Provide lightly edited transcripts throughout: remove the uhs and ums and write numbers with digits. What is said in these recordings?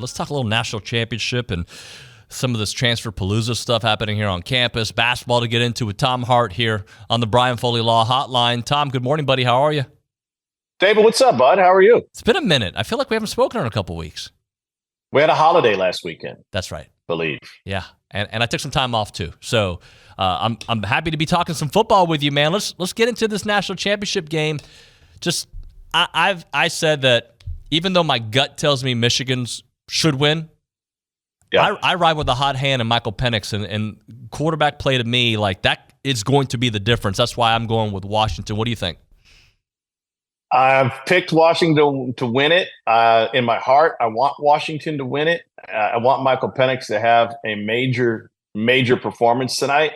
Let's talk a little national championship and some of this transfer palooza stuff happening here on campus. Basketball to get into with Tom Hart here on the Brian Foley Law Hotline. Tom, good morning, buddy. How are you? David, what's up, bud? How are you? It's been a minute. I feel like we haven't spoken in a couple weeks. We had a holiday last weekend. That's right. Believe. Yeah, and I took some time off too. So I'm happy to be talking some football with you, man. Let's get into this national championship game. Just I said that even though my gut tells me Michigan's should win, I ride with a hot hand and Michael Penix, and quarterback play to me, like that is going to be the difference. That's why I'm going with Washington. What do you think? I've picked Washington to win it. In my heart, I want Washington to win it. I want Michael Penix to have a major performance tonight.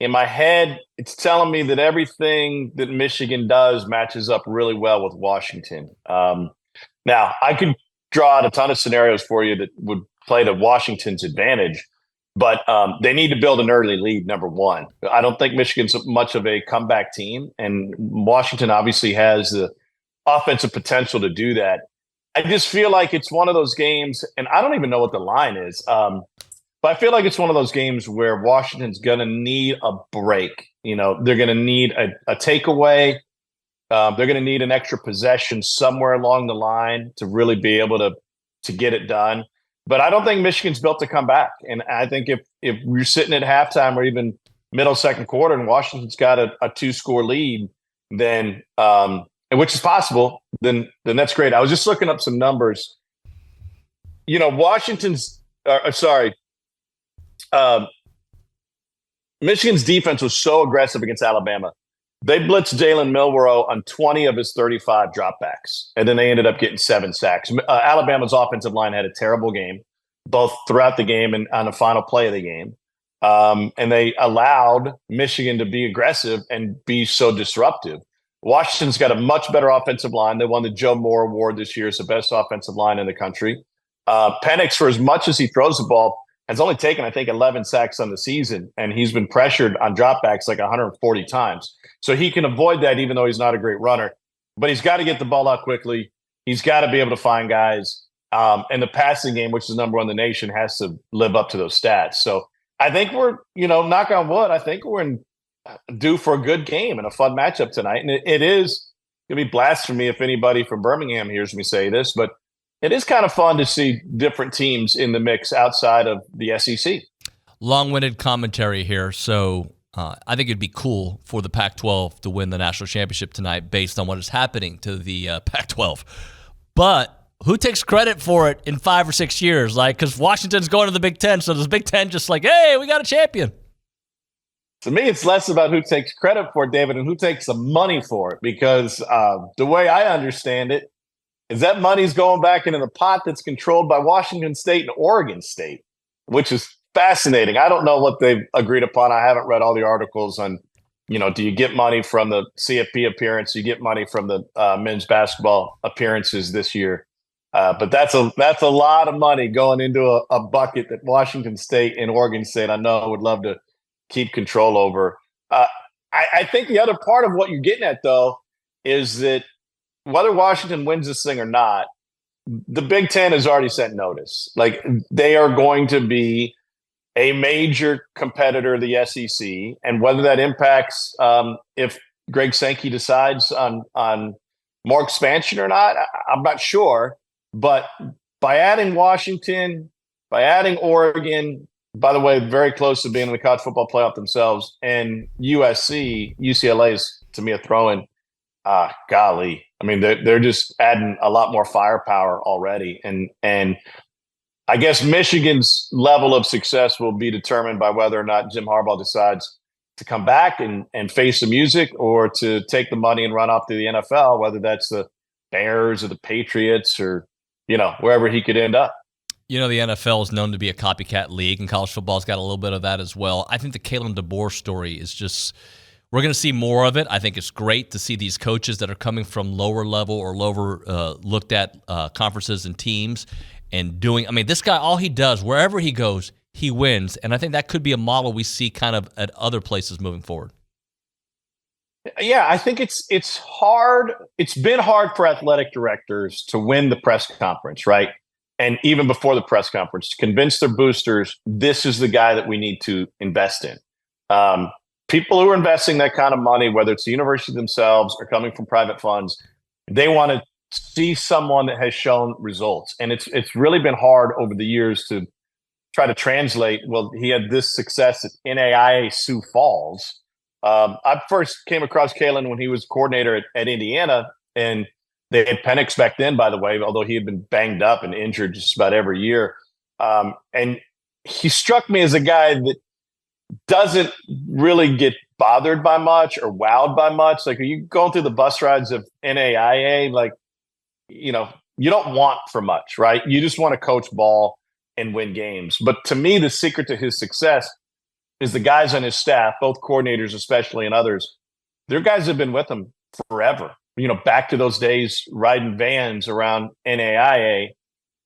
In my head, it's telling me that everything that Michigan does matches up really well with Washington. Now, I could draw out a ton of scenarios for you that would play to Washington's advantage, but they need to build an early lead, number one. I don't think Michigan's much of a comeback team, and Washington obviously has the offensive potential to do that. I just feel like it's one of those games, and I don't even know what the line is, but I feel like it's one of those games where Washington's going to need a break. You know, they're going to need a takeaway. They're going to need an extra possession somewhere along the line to really be able to get it done. But I don't think Michigan's built to come back. And I think if you're sitting at halftime or even middle second quarter and Washington's got a 2-score lead, then which is possible, then that's great. I was just looking up some numbers. You know, Michigan's defense was so aggressive against Alabama. They blitzed Jalen Milroe on 20 of his 35 dropbacks, and then they ended up getting 7 sacks. Alabama's offensive line had a terrible game, both throughout the game and on the final play of the game. And they allowed Michigan to be aggressive and be so disruptive. Washington's got a much better offensive line. They won the Joe Moore Award this year as the best offensive line in the country. Penix, for as much as he throws the ball, has only taken, I think, 11 sacks on the season, and he's been pressured on dropbacks like 140 times. So he can avoid that even though he's not a great runner. But he's got to get the ball out quickly. He's got to be able to find guys. And the passing game, which is number one in the nation, has to live up to those stats. So I think we're, knock on wood, I think we're due for a good game and a fun matchup tonight. And it is going to be blasphemy if anybody from Birmingham hears me say this, but it is kind of fun to see different teams in the mix outside of the SEC. Long-winded commentary here. So I think it'd be cool for the Pac-12 to win the national championship tonight based on what is happening to the Pac-12. But who takes credit for it in 5 or 6 years? Like, because Washington's going to the Big Ten, so does Big Ten just like, hey, we got a champion? To me, it's less about who takes credit for it, David, and who takes the money for it. Because the way I understand it is that money's going back into the pot that's controlled by Washington State and Oregon State, which is fascinating. I don't know what they've agreed upon. I haven't read all the articles on, do you get money from the CFP appearance? You get money from the men's basketball appearances this year. But that's a lot of money going into a bucket that Washington State and Oregon State, I know, would love to keep control over. I think the other part of what you're getting at, though, is that whether Washington wins this thing or not, the Big Ten has already sent notice. Like, they are going to be a major competitor of the SEC, and whether that impacts if Greg Sankey decides on more expansion or not, I'm not sure. But by adding Washington, by adding Oregon, by the way, very close to being in the college football playoff themselves, and UCLA is, to me, a throw-in. Golly. I mean, they're just adding a lot more firepower already. And I guess Michigan's level of success will be determined by whether or not Jim Harbaugh decides to come back and face the music, or to take the money and run off to the NFL, whether that's the Bears or the Patriots or, wherever he could end up. The NFL is known to be a copycat league, and college football's got a little bit of that as well. I think the Kalen DeBoer story is just – we're going to see more of it. I think it's great to see these coaches that are coming from lower level or lower looked at conferences and teams and doing – this guy, all he does, wherever he goes, he wins. And I think that could be a model we see kind of at other places moving forward. Yeah, I think it's hard. It's been hard for athletic directors to win the press conference, right? and even before the press conference, to convince their boosters, this is the guy that we need to invest in. People who are investing that kind of money, whether it's the university themselves or coming from private funds, they want to see someone that has shown results. And it's really been hard over the years to try to translate. Well, he had this success at NAIA Sioux Falls. I first came across Kalen when he was coordinator at Indiana, and they had Penix back then, by the way, although he had been banged up and injured just about every year. And he struck me as a guy that doesn't really get bothered by much or wowed by much. Like, are you going through the bus rides of NAIA? Like, you don't want for much, right? You just want to coach ball and win games. But to me, the secret to his success is the guys on his staff, both coordinators especially and others. Their guys have been with him forever. Back to those days riding vans around NAIA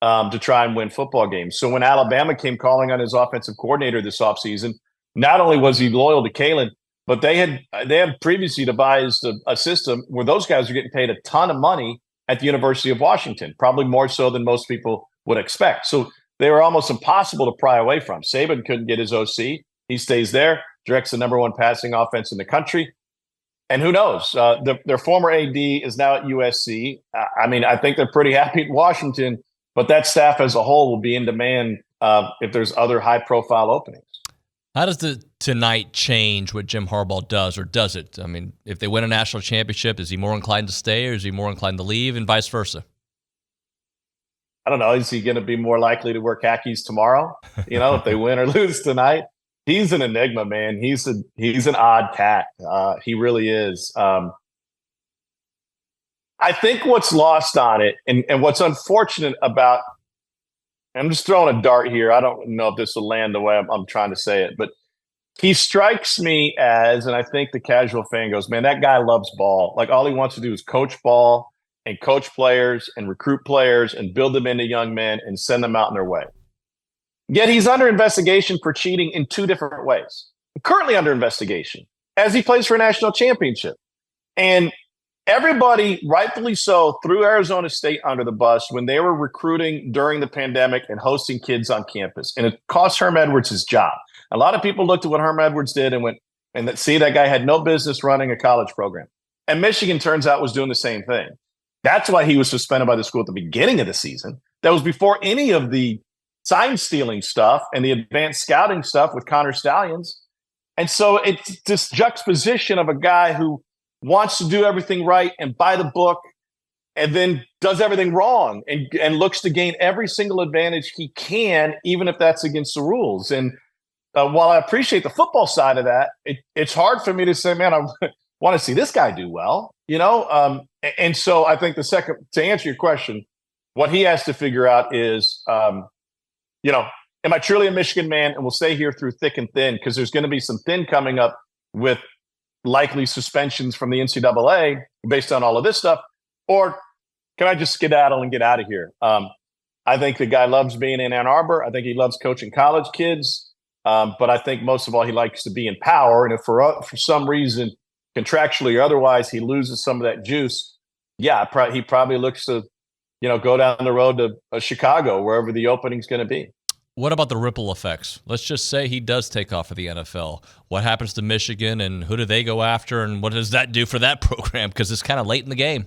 to try and win football games. So when Alabama came calling on his offensive coordinator this offseason, not only was he loyal to Kalen, but they had previously devised a system where those guys are getting paid a ton of money at the University of Washington, probably more so than most people would expect. So they were almost impossible to pry away from. Saban couldn't get his OC. He stays there, directs the number one passing offense in the country. And who knows? Their former AD is now at USC. I think they're pretty happy at Washington, but that staff as a whole will be in demand if there's other high-profile openings. How does the tonight change what Jim Harbaugh does, or does it? I mean, if they win a national championship, is he more inclined to stay or is he more inclined to leave, and vice versa? I don't know. Is he going to be more likely to wear khakis tomorrow? If they win or lose tonight? He's an enigma, man. He's an odd cat. He really is. I think what's lost on it, and what's unfortunate about, I'm just throwing a dart here. I don't know if this will land the way I'm trying to say it, but he strikes me as, and I think the casual fan goes, man, that guy loves ball. Like, all he wants to do is coach ball and coach players and recruit players and build them into young men and send them out on their way. Yet he's under investigation for cheating in two different ways. Currently under investigation as he plays for a national championship. And everybody, rightfully so, threw Arizona State under the bus when they were recruiting during the pandemic and hosting kids on campus. And it cost Herm Edwards his job. A lot of people looked at what Herm Edwards did and went, see, that guy had no business running a college program. And Michigan, turns out, was doing the same thing. That's why he was suspended by the school at the beginning of the season. That was before any of the sign stealing stuff and the advanced scouting stuff with Connor Stallions. And so it's this juxtaposition of a guy who wants to do everything right and by the book, and then does everything wrong and looks to gain every single advantage he can, even if that's against the rules. And while I appreciate the football side of that, it's hard for me to say, man, I want to see this guy do well, and so I think to answer your question, what he has to figure out is, am I truly a Michigan man and will stay here through thick and thin? Because there's going to be some thin coming up with likely suspensions from the NCAA based on all of this stuff. Or can I just skedaddle and get out of here? I think the guy loves being in Ann Arbor. I think he loves coaching college kids. But I think most of all, he likes to be in power. And if for some reason, contractually or otherwise, he loses some of that juice, he probably looks to, go down the road to Chicago, wherever the opening's going to be. What about the ripple effects? Let's just say he does take off for the NFL. What happens to Michigan, and who do they go after, and what does that do for that program? Because it's kind of late in the game.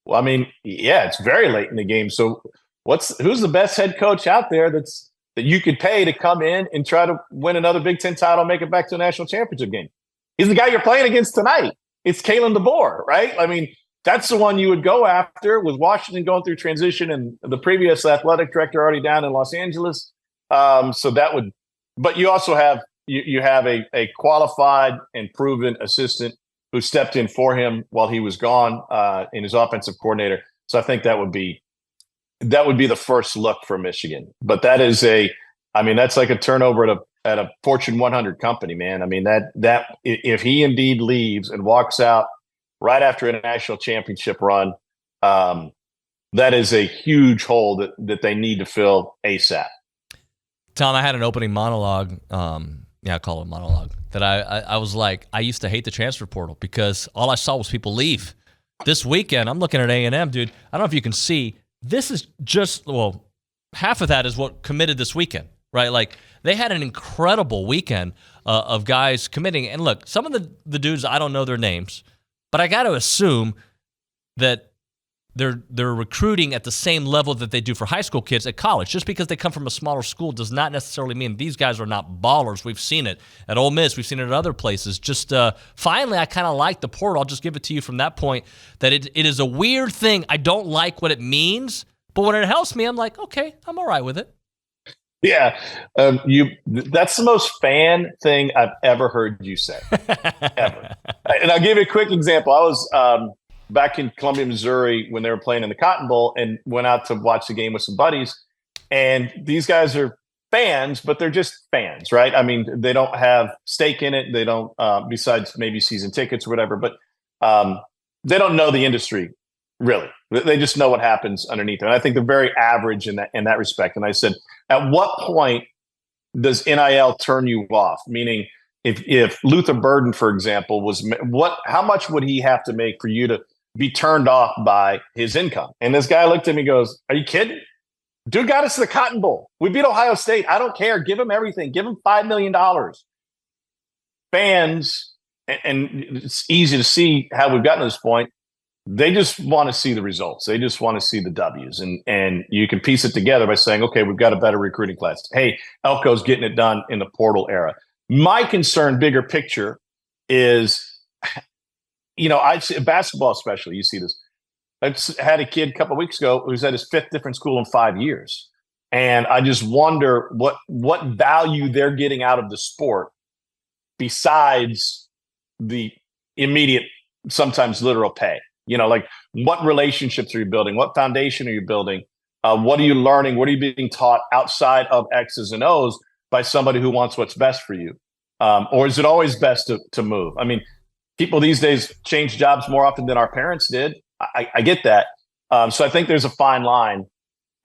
Well, it's very late in the game. So who's the best head coach out there that you could pay to come in and try to win another Big Ten title and make it back to a national championship game? He's the guy you're playing against tonight. It's Kalen DeBoer, right? That's the one you would go after, with Washington going through transition and the previous athletic director already down in Los Angeles. So that would, but you also have a qualified and proven assistant who stepped in for him while he was gone in his offensive coordinator. So I think that would be the first look for Michigan. But that is that's like a turnover at a Fortune 100 company, man. That if he indeed leaves and walks out right after a national championship run, that is a huge hole that they need to fill ASAP. Tom, I had an opening monologue. I call it a monologue. That I was like, I used to hate the transfer portal because all I saw was people leave. This weekend, I'm looking at A&M, dude. I don't know if you can see this is just, well, half of that is what committed this weekend, right? Like, they had an incredible weekend of guys committing. And look, some of the dudes, I don't know their names, but I got to assume that they're recruiting at the same level that they do for high school kids at college. Just because they come from a smaller school does not necessarily mean these guys are not ballers. We've seen it at Ole Miss. We've seen it at other places. Just finally, I kind of like the portal. I'll just give it to you from that point that it is a weird thing. I don't like what it means, but when it helps me, I'm like, okay, I'm all right with it. Yeah, that's the most fan thing I've ever heard you say, ever. And I'll give you a quick example. I was back in Columbia, Missouri when they were playing in the Cotton Bowl and went out to watch the game with some buddies. And these guys are fans, but they're just fans, right? I mean, they don't have stake in it. They don't, besides maybe season tickets or whatever, but they don't know the industry really. They just know what happens underneath it. And I think they're very average in that respect. And I said, at what point does NIL turn you off? Meaning, if Luther Burden, for example, how much would he have to make for you to be turned off by his income? And this guy looked at me and goes, are you kidding? Dude got us to the Cotton Bowl. We beat Ohio State. I don't care. Give him everything. Give him $5 million. Fans, and it's easy to see how we've gotten to this point, they just want to see the results. They just want to see the W's. And you can piece it together by saying, okay, we've got a better recruiting class. Hey, Elko's getting it done in the portal era. My concern, bigger picture, is, I see basketball especially. You see this. I had a kid a couple of weeks ago who's at his 5th different school in 5 years, and I just wonder what value they're getting out of the sport besides the immediate, sometimes literal pay. Like, what relationships are you building? What foundation are you building? What are you learning? What are you being taught outside of X's and O's by somebody who wants what's best for you? Or is it always best to move? I mean, people these days change jobs more often than our parents did. I get that. So I think there's a fine line.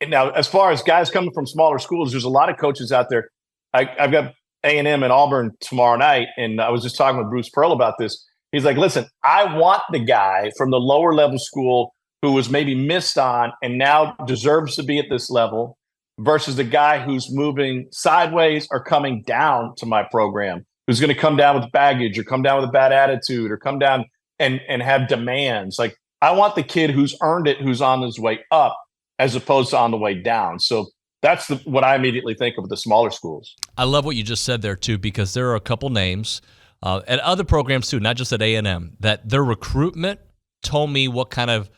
And now, as far as guys coming from smaller schools, there's a lot of coaches out there. I've got A&M and Auburn tomorrow night, and I was just talking with Bruce Pearl about this. He's like, listen, I want the guy from the lower level school who was maybe missed on and now deserves to be at this level versus the guy who's moving sideways or coming down to my program, who's going to come down with baggage or come down with a bad attitude or come down and have demands. Like, I want the kid who's earned it, who's on his way up, as opposed to on the way down. So that's what I immediately think of the smaller schools. I love what you just said there, too, because there are a couple names at other programs, too, not just at A&M, that their recruitment told me what kind of,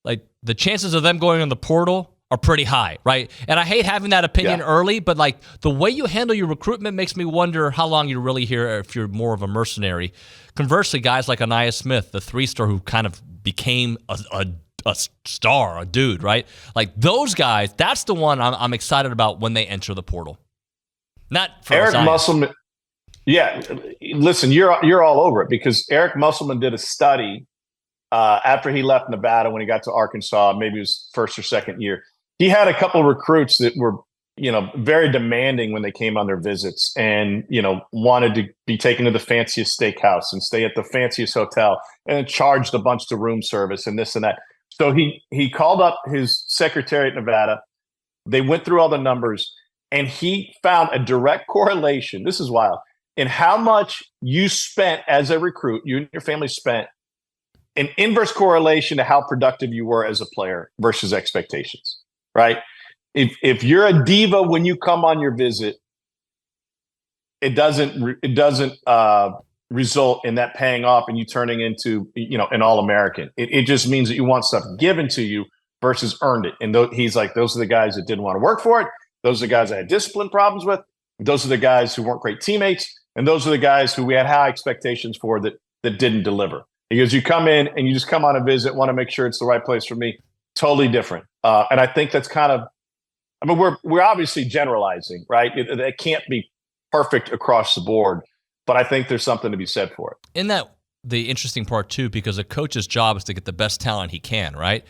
like, the chances of them going in the portal are pretty high, right? And I hate having that opinion early, but, like, the way you handle your recruitment makes me wonder how long you're really here, or if you're more of a mercenary. Conversely, guys like Aniyah Smith, the 3-star who kind of became a star, a dude, right? Like, those guys, that's the one I'm excited about when they enter the portal. Not for Eric Musselman. Yeah, listen, you're all over it, because Eric Musselman did a study after he left Nevada when he got to Arkansas, maybe it was first or second year. He had a couple of recruits that were, very demanding when they came on their visits and, wanted to be taken to the fanciest steakhouse and stay at the fanciest hotel and charged a bunch to room service and this and that. So he called up his secretary at Nevada. They went through all the numbers, and he found a direct correlation. This is wild. In how much you spent as a recruit, you and your family spent, an inverse correlation to how productive you were as a player versus expectations, right? If you're a diva when you come on your visit, it doesn't result in that paying off and you turning into, an All-American. It just means that you want stuff given to you versus earned it. And he's like, those are the guys that didn't want to work for it. Those are the guys I had discipline problems with. Those are the guys who weren't great teammates. And those are the guys who we had high expectations for that didn't deliver. Because you come in and you just come on a visit, want to make sure it's the right place for me. Totally different. And I think that's kind of, we're obviously generalizing, right? It can't be perfect across the board, but I think there's something to be said for it. Isn't that the interesting part too? Because a coach's job is to get the best talent he can, right?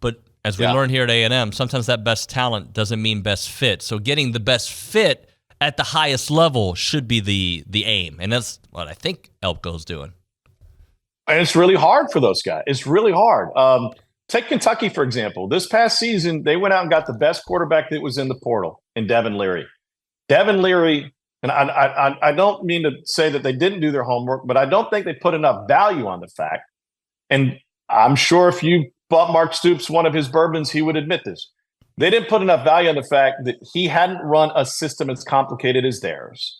But as we learn here at A&M, sometimes that best talent doesn't mean best fit. So getting the best fit at the highest level should be the aim. And that's what I think Elko's doing. And it's really hard for those guys. It's really hard. Take Kentucky, for example. This past season, they went out and got the best quarterback that was in the portal in Devin Leary. Devin Leary, and I don't mean to say that they didn't do their homework, but I don't think they put enough value on the fact. And I'm sure if you bought Mark Stoops one of his bourbons, he would admit this. They didn't put enough value on the fact that he hadn't run a system as complicated as theirs.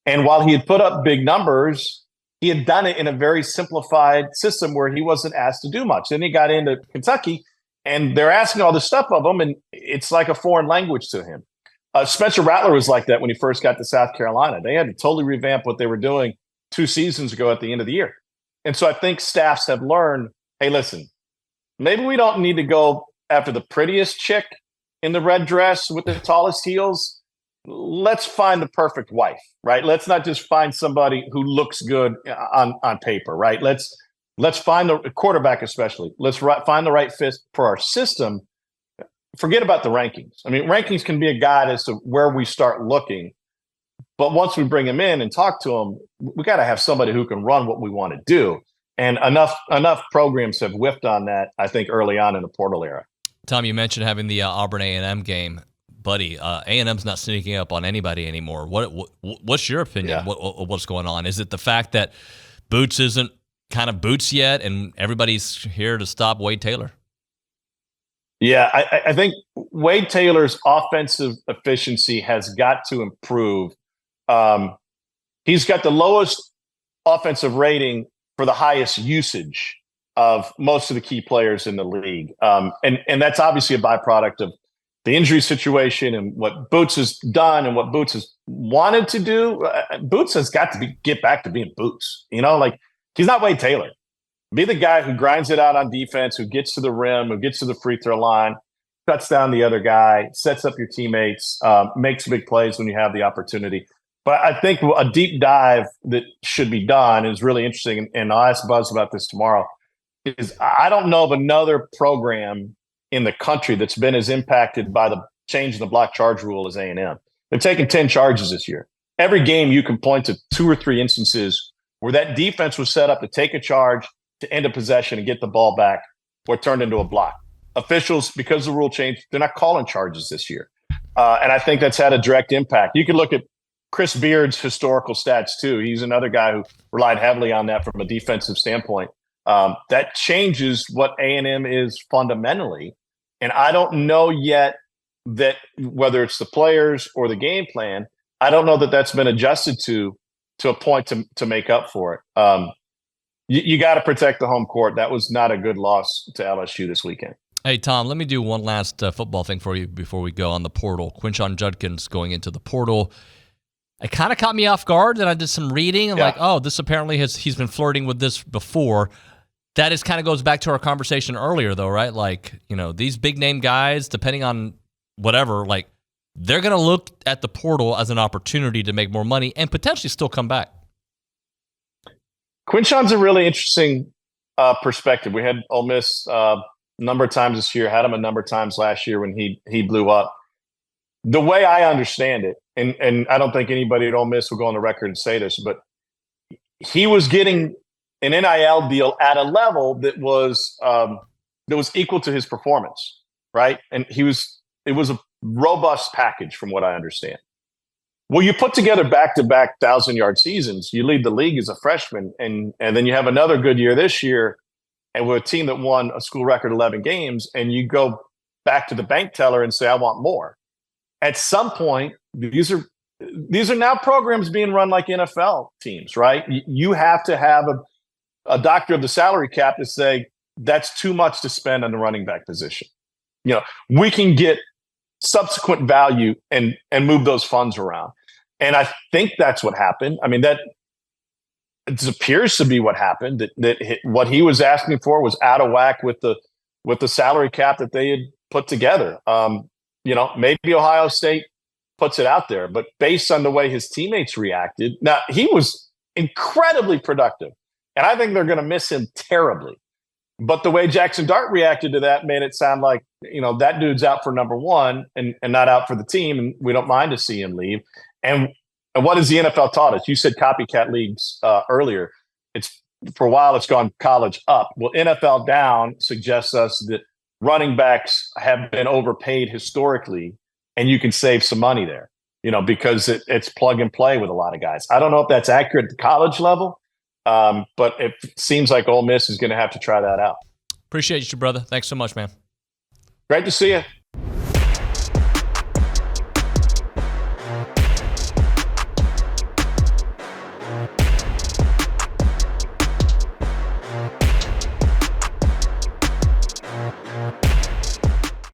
And while he had put up big numbers, he had done it in a very simplified system where he wasn't asked to do much. Then he got into Kentucky, and they're asking all this stuff of him, and it's like a foreign language to him. Spencer Rattler was like that when he first got to South Carolina. They had to totally revamp what they were doing 2 seasons ago at the end of the year. And so I think staffs have learned, hey, listen, maybe we don't need to go after the prettiest chick in the red dress with the tallest heels. Let's find the perfect wife, right? Let's not just find somebody who looks good on paper, right? Let's find the quarterback, especially. Let's find the right fit for our system. Forget about the rankings. I mean, rankings can be a guide as to where we start looking. But once we bring him in and talk to him, we got to have somebody who can run what we want to do. And enough programs have whiffed on that, I think, early on in the portal era. Tom, you mentioned having the Auburn A&M game. Buddy, A&M's not sneaking up on anybody anymore. What's your opinion? Yeah. What's going on? Is it the fact that Boots isn't kind of Boots yet and everybody's here to stop Wade Taylor? Yeah, I think Wade Taylor's offensive efficiency has got to improve. He's got the lowest offensive rating for the highest usage of most of the key players in the league. And that's obviously a byproduct of the injury situation and what Boots has done and what Boots has wanted to do. Boots has got to get back to being Boots. Like he's not Wade Taylor. Be the guy who grinds it out on defense, who gets to the rim, who gets to the free throw line, cuts down the other guy, sets up your teammates, makes big plays when you have the opportunity. But I think a deep dive that should be done is really interesting, and I'll ask Buzz about this tomorrow, is I don't know of another program in the country that's been as impacted by the change in the block charge rule as A&M. They've taken 10 charges this year. Every game you can point to 2 or 3 instances where that defense was set up to take a charge, to end a possession and get the ball back, or turned into a block. Officials, because the rule changed, they're not calling charges this year. And I think that's had a direct impact. You can look at Chris Beard's historical stats too. He's another guy who relied heavily on that from a defensive standpoint. That changes what A&M is fundamentally. And I don't know yet that whether it's the players or the game plan, I don't know that that's been adjusted to a point to make up for it. You got to protect the home court. That was not a good loss to LSU this weekend. Hey, Tom, let me do one last football thing for you before we go on the portal. Quinshon Judkins going into the portal. It kind of caught me off guard, and I did some reading, and this apparently he's been flirting with this before. That is kind of goes back to our conversation earlier, though, right? Like, these big-name guys, depending on whatever, like, they're going to look at the portal as an opportunity to make more money and potentially still come back. Quinshon's a really interesting perspective. We had Ole Miss a number of times this year, had him a number of times last year when he blew up. The way I understand it, and I don't think anybody at Ole Miss will go on the record and say this, but he was getting an NIL deal at a level that was equal to his performance, right? And it was a robust package from what I understand. Well, you put together back-to-back 1,000-yard seasons. You lead the league as a freshman, and then you have another good year this year, and with a team that won a school record 11 games, and you go back to the bank teller and say, "I want more." At some point, these are now programs being run like NFL teams, right? You have to have a doctor of the salary cap to say that's too much to spend on the running back position. We can get subsequent value and move those funds around. And I think that's what happened. I mean, that it appears to be what happened, that what he was asking for was out of whack with the salary cap that they had put together. Maybe Ohio State puts it out there, but based on the way his teammates reacted, now he was incredibly productive, and I think they're going to miss him terribly. But the way Jackson Dart reacted to that made it sound like, that dude's out for number one and not out for the team, and we don't mind to see him leave. And what has the NFL taught us? You said copycat leagues earlier. For a while, it's gone college up. Well, NFL down suggests us that running backs have been overpaid historically, and you can save some money there, because it's plug and play with a lot of guys. I don't know if that's accurate at the college level, but it seems like Ole Miss is going to have to try that out. Appreciate you, brother. Thanks so much, man. Great to see you.